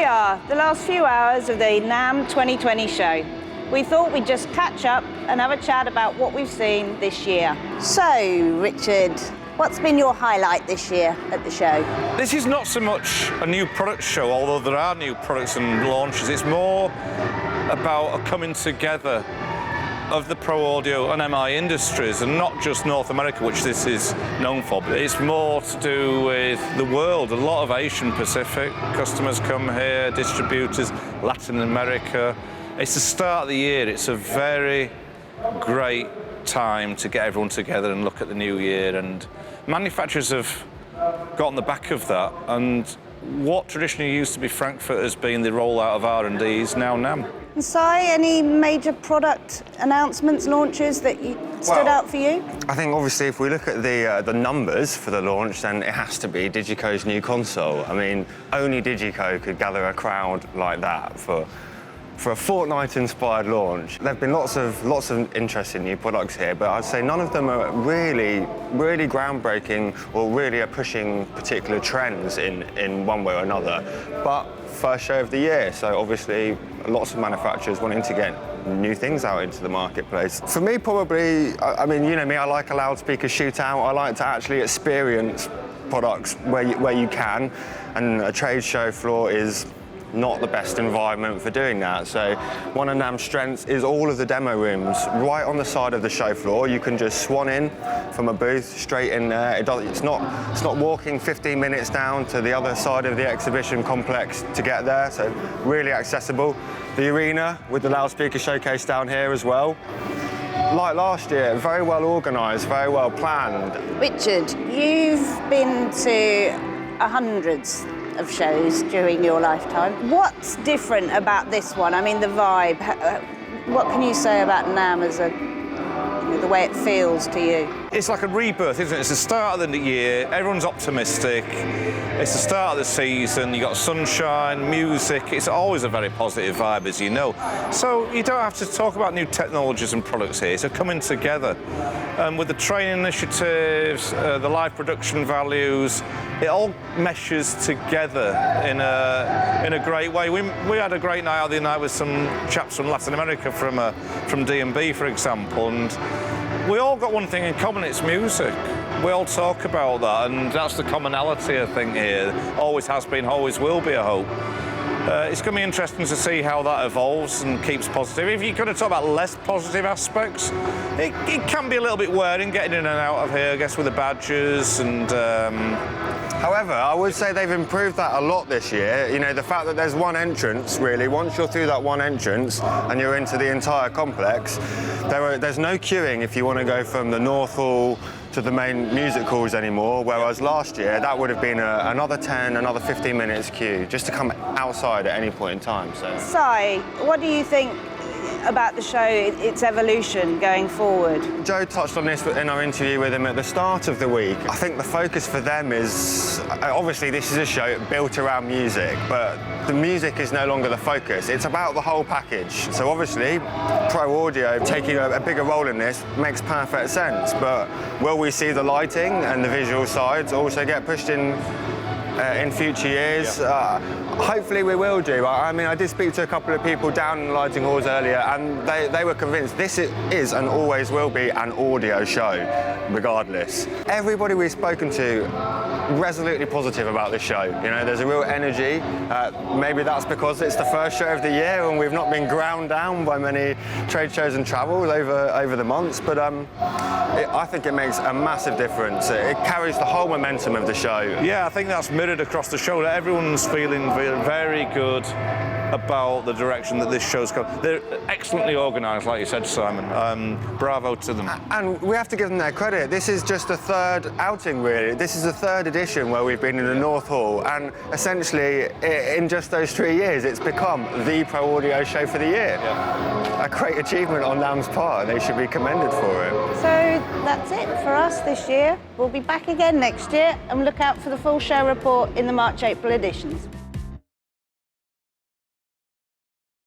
are, the last few hours of the NAMM 2020 show. We thought we'd just catch up and have a chat about what we've seen this year. So, Richard, what's been your highlight this year at the show? This is not so much a new product show, although there are new products and launches. It's more about a coming together of the pro audio and MI industries, and not just North America, which this is known for, but it's more to do with the world. A lot of Asian Pacific customers come here, distributors, Latin America. It's the start of the year. It's a very great time to get everyone together and look at the new year, and manufacturers have got on the back of that, and what traditionally used to be Frankfurt as being the rollout of R&D is now NAMM. And Si, any major product announcements, launches that stood out for you? I think obviously if we look at the numbers for the launch, then it has to be Digico's new console. I mean, only Digico could gather a crowd like that for a Fortnite-inspired launch. There've been lots of interesting new products here, but I'd say none of them are really groundbreaking or really are pushing particular trends in one way or another. But first show of the year, so obviously lots of manufacturers wanting to get new things out into the marketplace. For me, probably, I mean, you know me, I like a loudspeaker shootout. I like to actually experience products where you can, and a trade show floor is not the best environment for doing that. So one of NAMM's strengths is all of the demo rooms right on the side of the show floor. You can just swan in from a booth straight in there. It's not walking 15 minutes down to the other side of the exhibition complex to get there, so really accessible. The arena with the loudspeaker showcase down here as well. Like last year, very well organised, very well planned. Richard, you've been to hundreds of shows during your lifetime. What's different about this one? I mean, the vibe. What can you say about NAMM as the way it feels to you? It's like a rebirth, isn't it? It's the start of the year, everyone's optimistic. It's the start of the season, you've got sunshine, music. It's always a very positive vibe, as you know. So you don't have to talk about new technologies and products here. It's a coming together. With the training initiatives, the live production values, it all meshes together in a great way. We had a great night out the other night with some chaps from Latin America, from D&B, for example, and we all got one thing in common, it's music. We all talk about that, and that's the commonality, I think, here. Always has been, always will be, I hope. It's going to be interesting to see how that evolves and keeps positive. If you're going to talk about less positive aspects, it can be a little bit wearing getting in and out of here, I guess, with the badges and... However, I would say they've improved that a lot this year. You know, the fact that there's one entrance, really, once you're through that one entrance and you're into the entire complex, there's no queuing if you want to go from the North Hall to the main music halls anymore, whereas last year that would have been another 15 minutes queue just to come outside at any point in time. So, Si, what do you think about the show, its evolution going forward? Joe touched on this in our interview with him at the start of the week. I think the focus for them is, obviously this is a show built around music, but the music is no longer the focus. It's about the whole package. So obviously, Pro Audio taking a bigger role in this makes perfect sense, but will we see the lighting and the visual sides also get pushed in future years? Yeah. Hopefully we will do. I mean, I did speak to a couple of people down in the lighting halls earlier, and they were convinced this is and always will be an audio show, regardless. Everybody we've spoken to resolutely positive about this show. You know, there's a real energy. Maybe that's because it's the first show of the year and we've not been ground down by many trade shows and travels over the months, but I think it makes a massive difference. It carries the whole momentum of the show. Yeah, I think that's mirrored across the show. Everyone's feeling very good about the direction that this show's going. They're excellently organised, like you said, Simon. Bravo to them. And we have to give them their credit. This is just the third outing, really. This is the third edition where we've been in the North Hall, and essentially, in just those 3 years, it's become the Pro Audio show for the year. Yeah. A great achievement on NAMM's part, and they should be commended for it. So that's it for us this year. We'll be back again next year, and look out for the full show report in the March-April editions.